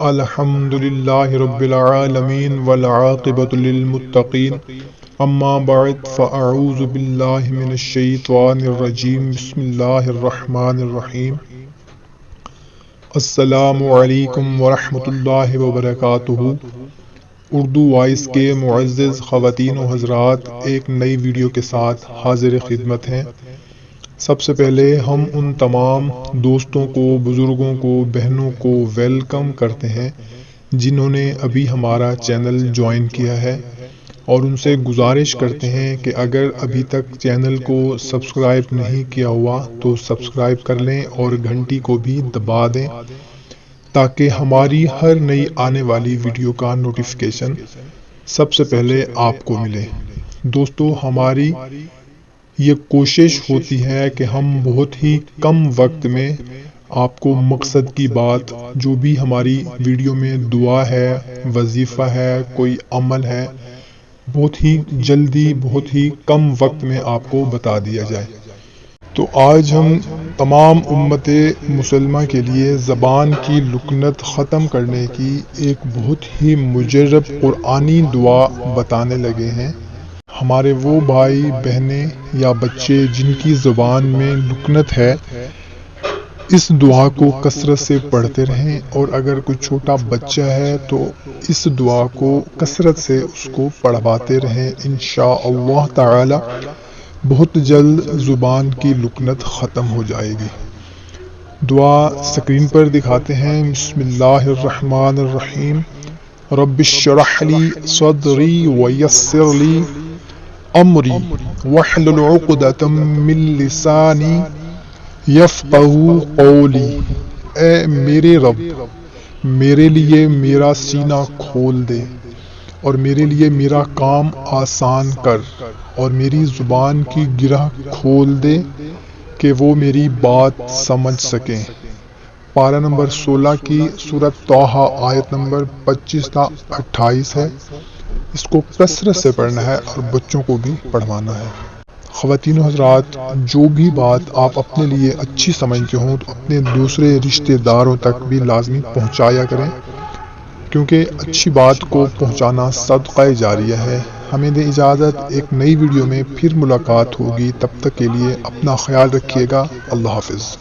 الحمدللہ رب العالمین والعاقبۃ للمتقین اما بعد فاعوذ باللہ من الشیطان الرجیم بسم اللہ الرحمن الرحیم السلام علیکم ورحمۃ اللہ وبرکاتہ۔ اردو وائس کے معزز خواتین و حضرات ایک نئی ویڈیو کے ساتھ حاضر خدمت ہیں۔ سب سے پہلے ہم ان تمام دوستوں کو، بزرگوں کو، بہنوں کو ویلکم کرتے ہیں جنہوں نے ابھی ہمارا چینل جوائن کیا ہے، اور ان سے گزارش کرتے ہیں کہ اگر ابھی تک چینل کو سبسکرائب نہیں کیا ہوا تو سبسکرائب کر لیں اور گھنٹی کو بھی دبا دیں تاکہ ہماری ہر نئی آنے والی ویڈیو کا نوٹیفیکیشن سب سے پہلے آپ کو ملے۔ دوستو، ہماری یہ کوشش ہوتی ہے کہ ہم بہت ہی کم وقت میں آپ کو مقصد کی بات، جو بھی ہماری ویڈیو میں دعا ہے، وظیفہ ہے، کوئی عمل ہے، بہت ہی جلدی، بہت ہی کم وقت میں آپ کو بتا دیا جائے۔ تو آج ہم تمام امت مسلمہ کے لیے زبان کی لکنت ختم کرنے کی ایک بہت ہی مجرب قرآنی دعا بتانے لگے ہیں۔ ہمارے وہ بھائی بہنیں یا بچے جن کی زبان میں لکنت ہے، اس دعا کو کثرت سے پڑھتے رہیں، اور اگر کوئی چھوٹا بچہ ہے تو اس دعا کو کثرت سے اس کو پڑھواتے رہیں۔ انشاء اللہ تعالی بہت جلد زبان کی لکنت ختم ہو جائے گی۔ دعا سکرین پر دکھاتے ہیں۔ بسم اللہ الرحمن الرحیم۔ رب اشرح لی صدری ویسر لی امری واحلل عقدۃ من لسانی یفقہوا قولی۔ اے میرے رب، میرے لیے میرا سینہ کھول دے اور میرے لیے میرا کام آسان کر، اور میری زبان کی گرہ کھول دے کہ وہ میری بات سمجھ سکیں۔ پارہ نمبر 16 کی سورۃ طٰہٰ آیت نمبر 25 تا 28 ہے۔ اس کو کثرت سے پڑھنا ہے اور بچوں کو بھی پڑھوانا ہے۔ خواتین و حضرات، جو بھی بات آپ اپنے لیے اچھی سمجھتے ہوں تو اپنے دوسرے رشتہ داروں تک بھی لازمی پہنچایا کریں، کیونکہ اچھی بات کو پہنچانا صدقہ جاریہ ہے۔ ہمیں دے اجازت، ایک نئی ویڈیو میں پھر ملاقات ہوگی۔ تب تک کے لیے اپنا خیال رکھیے گا۔ اللہ حافظ۔